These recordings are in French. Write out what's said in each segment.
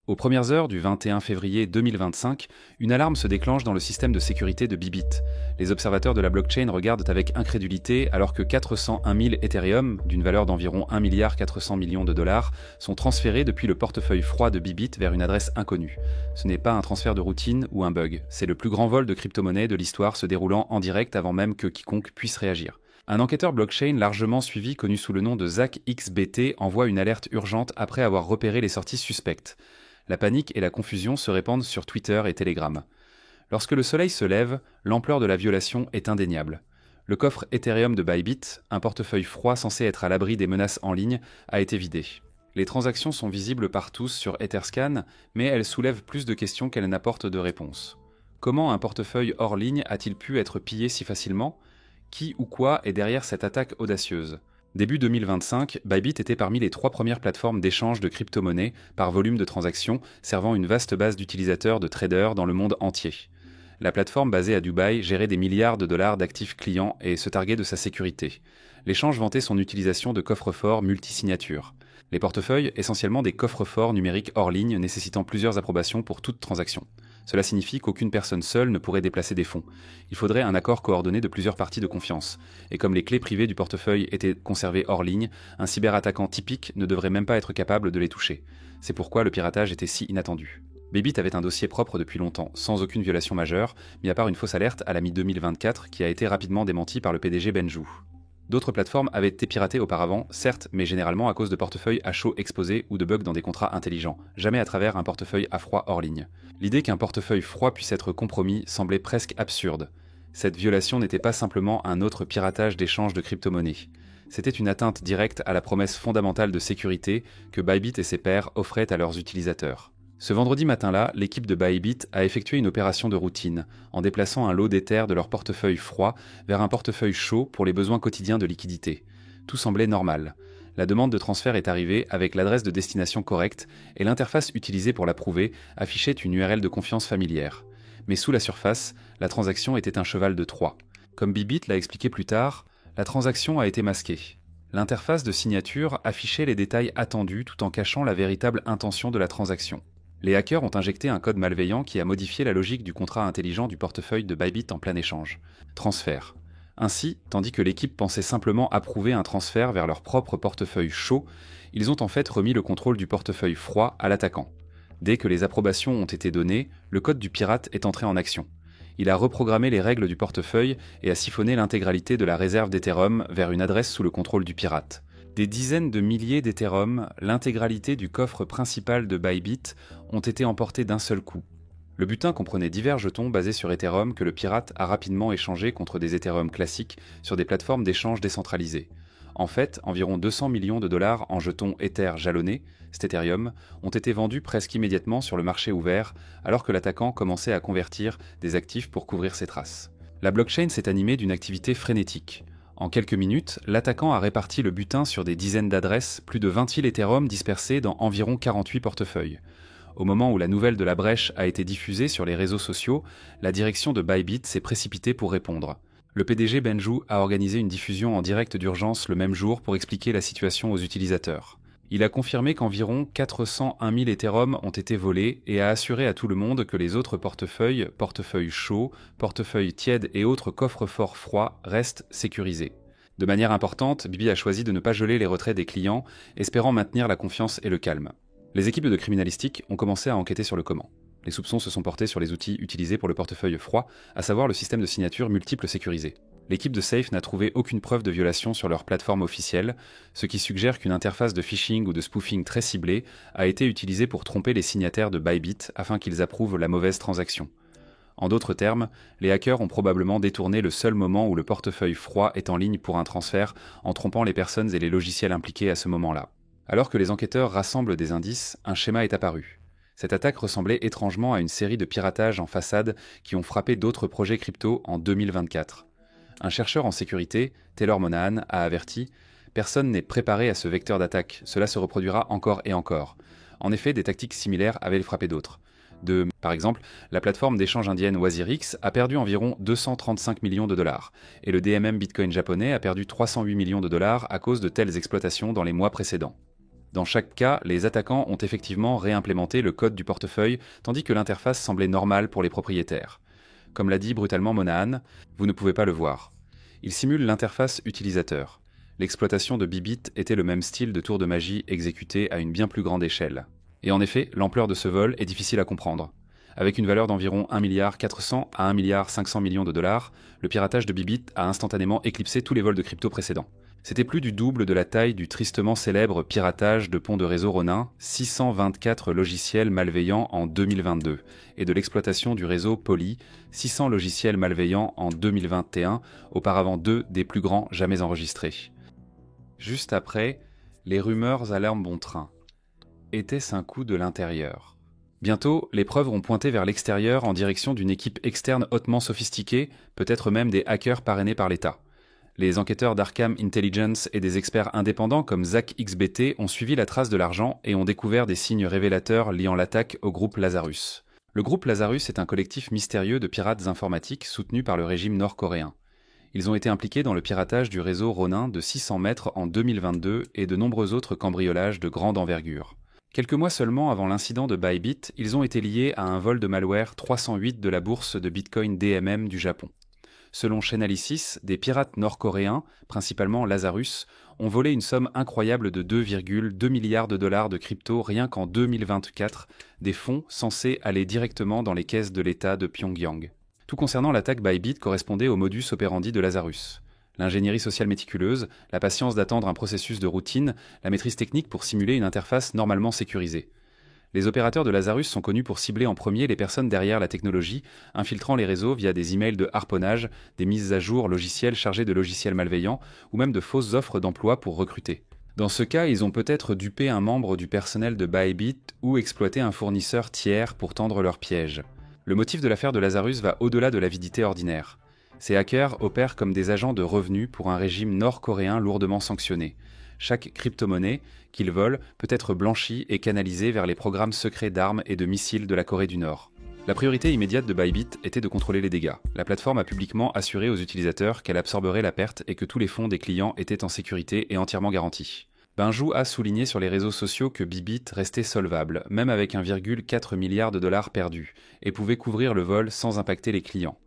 Aux premières heures du 21 février 2025, une alarme se déclenche dans le système de sécurité de Bybit. Les observateurs de la blockchain regardent avec incrédulité alors que 401 000 Ethereum, d'une valeur d'environ 1,4 milliard de dollars, sont transférés depuis le portefeuille froid de Bybit vers une adresse inconnue. Ce n'est pas un transfert de routine ou un bug, c'est le plus grand vol de crypto-monnaie de l'histoire se déroulant en direct avant même que quiconque puisse réagir. Un enquêteur blockchain largement suivi, connu sous le nom de ZachXBT, envoie une alerte urgente après avoir repéré les sorties suspectes. La panique et la confusion se répandent sur Twitter et Telegram. Lorsque le soleil se lève, l'ampleur de la violation est indéniable. Le coffre Ethereum de Bybit, un portefeuille froid censé être à l'abri des menaces en ligne, a été vidé. Les transactions sont visibles par tous sur Etherscan, mais elles soulèvent plus de questions qu'elles n'apportent de réponses. Comment un portefeuille hors ligne a-t-il pu être pillé si facilement ? Qui ou quoi est derrière cette attaque audacieuse ? Début 2025, Bybit était parmi les 3 premières plateformes d'échange de crypto-monnaies par volume de transactions, servant une vaste base d'utilisateurs de traders dans le monde entier. La plateforme basée à Dubaï gérait des milliards de dollars d'actifs clients et se targuait de sa sécurité. L'échange vantait son utilisation de coffres-forts multisignatures. Les portefeuilles, essentiellement des coffres-forts numériques hors ligne nécessitant plusieurs approbations pour toute transaction. Cela signifie qu'aucune personne seule ne pourrait déplacer des fonds. Il faudrait un accord coordonné de plusieurs parties de confiance. Et comme les clés privées du portefeuille étaient conservées hors ligne, un cyberattaquant typique ne devrait même pas être capable de les toucher. C'est pourquoi le piratage était si inattendu. Bybit avait un dossier propre depuis longtemps, sans aucune violation majeure, mis à part une fausse alerte à la mi-2024 qui a été rapidement démentie par le PDG Benjou. D'autres plateformes avaient été piratées auparavant, certes, mais généralement à cause de portefeuilles à chaud exposés ou de bugs dans des contrats intelligents, jamais à travers un portefeuille à froid hors ligne. L'idée qu'un portefeuille froid puisse être compromis semblait presque absurde. Cette violation n'était pas simplement un autre piratage d'échanges de crypto-monnaies. C'était une atteinte directe à la promesse fondamentale de sécurité que Bybit et ses pairs offraient à leurs utilisateurs. Ce vendredi matin-là, l'équipe de Bybit a effectué une opération de routine, en déplaçant un lot d'Ether de leur portefeuille froid vers un portefeuille chaud pour les besoins quotidiens de liquidité. Tout semblait normal. La demande de transfert est arrivée avec l'adresse de destination correcte et l'interface utilisée pour l'approuver affichait une URL de confiance familière. Mais sous la surface, la transaction était un cheval de Troie. Comme Bybit l'a expliqué plus tard, la transaction a été masquée. L'interface de signature affichait les détails attendus tout en cachant la véritable intention de la transaction. Les hackers ont injecté un code malveillant qui a modifié la logique du contrat intelligent du portefeuille de Bybit en plein échange. Transfert. Ainsi, tandis que l'équipe pensait simplement approuver un transfert vers leur propre portefeuille chaud, ils ont en fait remis le contrôle du portefeuille froid à l'attaquant. Dès que les approbations ont été données, le code du pirate est entré en action. Il a reprogrammé les règles du portefeuille et a siphonné l'intégralité de la réserve d'Ethereum vers une adresse sous le contrôle du pirate. Des dizaines de milliers d'Ethereum, l'intégralité du coffre principal de Bybit, ont été emportés d'un seul coup. Le butin comprenait divers jetons basés sur Ethereum que le pirate a rapidement échangés contre des Ethereum classiques sur des plateformes d'échange décentralisées. En fait, environ 200 millions de dollars en jetons Ether jalonnés, Ethereum, ont été vendus presque immédiatement sur le marché ouvert, alors que l'attaquant commençait à convertir des actifs pour couvrir ses traces. La blockchain s'est animée d'une activité frénétique. En quelques minutes, l'attaquant a réparti le butin sur des dizaines d'adresses, plus de 20 000 Ethereum dispersés dans environ 48 portefeuilles. Au moment où la nouvelle de la brèche a été diffusée sur les réseaux sociaux, la direction de Bybit s'est précipitée pour répondre. Le PDG Benjou a organisé une diffusion en direct d'urgence le même jour pour expliquer la situation aux utilisateurs. Il a confirmé qu'environ 401 000 Ethereum ont été volés et a assuré à tout le monde que les autres portefeuilles chauds, portefeuilles tièdes et autres coffres-forts froids restent sécurisés. De manière importante, Bybit a choisi de ne pas geler les retraits des clients, espérant maintenir la confiance et le calme. Les équipes de criminalistique ont commencé à enquêter sur le comment. Les soupçons se sont portés sur les outils utilisés pour le portefeuille froid, à savoir le système de signature multiple sécurisé. L'équipe de Safe n'a trouvé aucune preuve de violation sur leur plateforme officielle, ce qui suggère qu'une interface de phishing ou de spoofing très ciblée a été utilisée pour tromper les signataires de Bybit afin qu'ils approuvent la mauvaise transaction. En d'autres termes, les hackers ont probablement détourné le seul moment où le portefeuille froid est en ligne pour un transfert en trompant les personnes et les logiciels impliqués à ce moment-là. Alors que les enquêteurs rassemblent des indices, un schéma est apparu. Cette attaque ressemblait étrangement à une série de piratages en façade qui ont frappé d'autres projets crypto en 2024. Un chercheur en sécurité, Taylor Monahan, a averti « Personne n'est préparé à ce vecteur d'attaque, cela se reproduira encore et encore ». En effet, des tactiques similaires avaient frappé d'autres. Par exemple, la plateforme d'échange indienne WazirX a perdu environ 235 millions de dollars, et le DMM Bitcoin japonais a perdu 308 millions de dollars à cause de telles exploitations dans les mois précédents. Dans chaque cas, les attaquants ont effectivement réimplémenté le code du portefeuille, tandis que l'interface semblait normale pour les propriétaires. Comme l'a dit brutalement Monahan, vous ne pouvez pas le voir. Il simule l'interface utilisateur. L'exploitation de Bybit était le même style de tour de magie exécuté à une bien plus grande échelle. Et en effet, l'ampleur de ce vol est difficile à comprendre. Avec une valeur d'environ 1,4 milliard à 1,5 milliard de dollars, le piratage de Bybit a instantanément éclipsé tous les vols de crypto précédents. C'était plus du double de la taille du tristement célèbre piratage de ponts de réseau Ronin, 624 logiciels malveillants en 2022, et de l'exploitation du réseau Poly, 600 logiciels malveillants en 2021, auparavant 2 des plus grands jamais enregistrés. Juste après, les rumeurs allèrent bon train. Était-ce un coup de l'intérieur ? Bientôt, les preuves ont pointé vers l'extérieur en direction d'une équipe externe hautement sophistiquée, peut-être même des hackers parrainés par l'État. Les enquêteurs d'Arkham Intelligence et des experts indépendants comme ZachXBT ont suivi la trace de l'argent et ont découvert des signes révélateurs liant l'attaque au groupe Lazarus. Le groupe Lazarus est un collectif mystérieux de pirates informatiques soutenu par le régime nord-coréen. Ils ont été impliqués dans le piratage du réseau Ronin de 600 mètres en 2022 et de nombreux autres cambriolages de grande envergure. Quelques mois seulement avant l'incident de Bybit, ils ont été liés à un vol de malware 308 de la bourse de Bitcoin DMM du Japon. Selon Chainalysis, des pirates nord-coréens, principalement Lazarus, ont volé une somme incroyable de 2,2 milliards de dollars de crypto rien qu'en 2024, des fonds censés aller directement dans les caisses de l'État de Pyongyang. Tout concernant l'attaque Bybit correspondait au modus operandi de Lazarus. L'ingénierie sociale méticuleuse, la patience d'attendre un processus de routine, la maîtrise technique pour simuler une interface normalement sécurisée. Les opérateurs de Lazarus sont connus pour cibler en premier les personnes derrière la technologie, infiltrant les réseaux via des emails de harponnage, des mises à jour logicielles chargées de logiciels malveillants ou même de fausses offres d'emploi pour recruter. Dans ce cas, ils ont peut-être dupé un membre du personnel de Bybit ou exploité un fournisseur tiers pour tendre leur piège. Le motif de l'affaire de Lazarus va au-delà de l'avidité ordinaire. Ces hackers opèrent comme des agents de revenus pour un régime nord-coréen lourdement sanctionné. Chaque crypto-monnaie qu'ils volent peut être blanchie et canalisée vers les programmes secrets d'armes et de missiles de la Corée du Nord. La priorité immédiate de Bybit était de contrôler les dégâts. La plateforme a publiquement assuré aux utilisateurs qu'elle absorberait la perte et que tous les fonds des clients étaient en sécurité et entièrement garantis. Benjou a souligné sur les réseaux sociaux que Bybit restait solvable, même avec 1,4 milliard de dollars perdus, et pouvait couvrir le vol sans impacter les clients.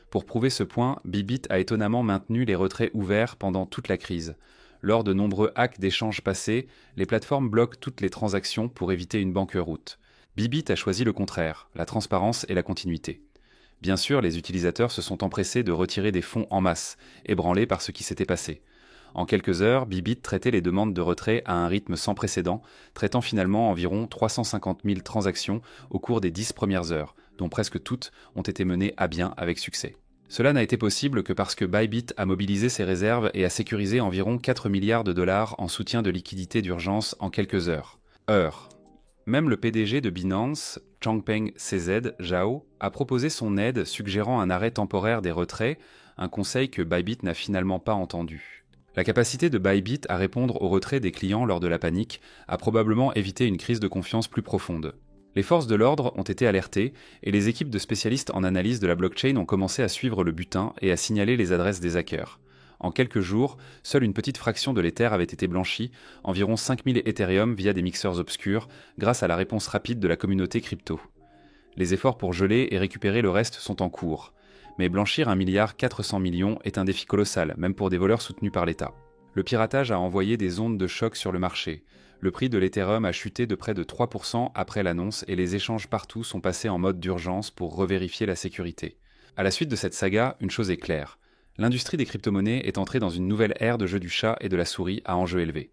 Pour prouver ce point, Bybit a étonnamment maintenu les retraits ouverts pendant toute la crise. Lors de nombreux hacks d'échanges passés, les plateformes bloquent toutes les transactions pour éviter une banqueroute. Bybit a choisi le contraire, la transparence et la continuité. Bien sûr, les utilisateurs se sont empressés de retirer des fonds en masse, ébranlés par ce qui s'était passé. En quelques heures, Bybit traitait les demandes de retrait à un rythme sans précédent, traitant finalement environ 350 000 transactions au cours des 10 premières heures, dont presque toutes ont été menées à bien avec succès. Cela n'a été possible que parce que Bybit a mobilisé ses réserves et a sécurisé environ 4 milliards de dollars en soutien de liquidité d'urgence en quelques heures. Même le PDG de Binance, Changpeng CZ Zhao, a proposé son aide suggérant un arrêt temporaire des retraits, un conseil que Bybit n'a finalement pas entendu. La capacité de Bybit à répondre aux retraits des clients lors de la panique a probablement évité une crise de confiance plus profonde. Les forces de l'ordre ont été alertées et les équipes de spécialistes en analyse de la blockchain ont commencé à suivre le butin et à signaler les adresses des hackers. En quelques jours, seule une petite fraction de l'Ether avait été blanchie, environ 5000 Ethereum via des mixeurs obscurs, grâce à la réponse rapide de la communauté crypto. Les efforts pour geler et récupérer le reste sont en cours. Mais blanchir 1,4 milliard est un défi colossal, même pour des voleurs soutenus par l'État. Le piratage a envoyé des ondes de choc sur le marché. Le prix de l'Ethereum a chuté de près de 3% après l'annonce et les échanges partout sont passés en mode d'urgence pour revérifier la sécurité. À la suite de cette saga, une chose est claire. L'industrie des crypto-monnaies est entrée dans une nouvelle ère de jeu du chat et de la souris à enjeu élevé.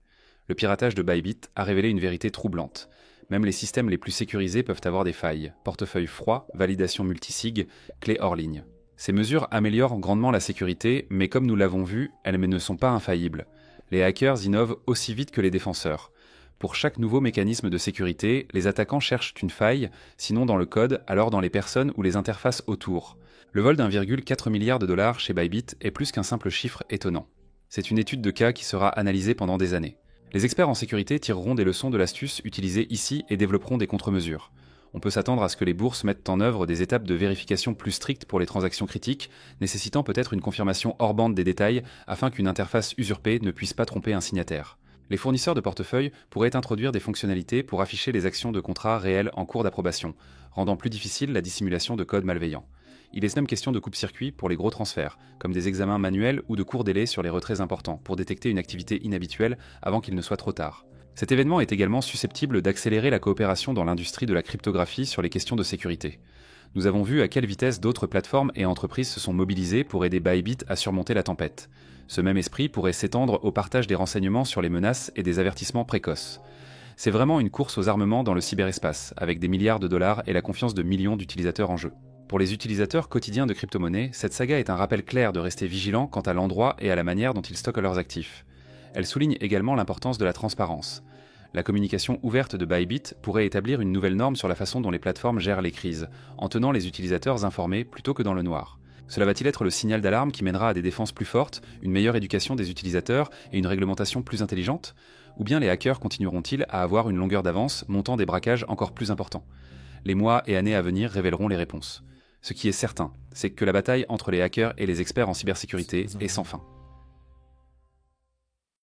Le piratage de Bybit a révélé une vérité troublante. Même les systèmes les plus sécurisés peuvent avoir des failles. Portefeuille froid, validation multisig, clé hors ligne. Ces mesures améliorent grandement la sécurité, mais comme nous l'avons vu, elles ne sont pas infaillibles. Les hackers innovent aussi vite que les défenseurs. Pour chaque nouveau mécanisme de sécurité, les attaquants cherchent une faille, sinon dans le code, alors dans les personnes ou les interfaces autour. Le vol d'1,4 milliard de dollars chez Bybit est plus qu'un simple chiffre étonnant. C'est une étude de cas qui sera analysée pendant des années. Les experts en sécurité tireront des leçons de l'astuce utilisée ici et développeront des contre-mesures. On peut s'attendre à ce que les bourses mettent en œuvre des étapes de vérification plus strictes pour les transactions critiques, nécessitant peut-être une confirmation hors bande des détails afin qu'une interface usurpée ne puisse pas tromper un signataire. Les fournisseurs de portefeuille pourraient introduire des fonctionnalités pour afficher les actions de contrats réels en cours d'approbation, rendant plus difficile la dissimulation de codes malveillants. Il est même question de coupe-circuit pour les gros transferts, comme des examens manuels ou de courts délais sur les retraits importants, pour détecter une activité inhabituelle avant qu'il ne soit trop tard. Cet événement est également susceptible d'accélérer la coopération dans l'industrie de la cryptographie sur les questions de sécurité. Nous avons vu à quelle vitesse d'autres plateformes et entreprises se sont mobilisées pour aider Bybit à surmonter la tempête. Ce même esprit pourrait s'étendre au partage des renseignements sur les menaces et des avertissements précoces. C'est vraiment une course aux armements dans le cyberespace, avec des milliards de dollars et la confiance de millions d'utilisateurs en jeu. Pour les utilisateurs quotidiens de crypto-monnaies, cette saga est un rappel clair de rester vigilant quant à l'endroit et à la manière dont ils stockent leurs actifs. Elle souligne également l'importance de la transparence. La communication ouverte de Bybit pourrait établir une nouvelle norme sur la façon dont les plateformes gèrent les crises, en tenant les utilisateurs informés plutôt que dans le noir. Cela va-t-il être le signal d'alarme qui mènera à des défenses plus fortes, une meilleure éducation des utilisateurs et une réglementation plus intelligente? Ou bien les hackers continueront-ils à avoir une longueur d'avance, montant des braquages encore plus importants? Les mois et années à venir révéleront les réponses. Ce qui est certain, c'est que la bataille entre les hackers et les experts en cybersécurité est sans fin.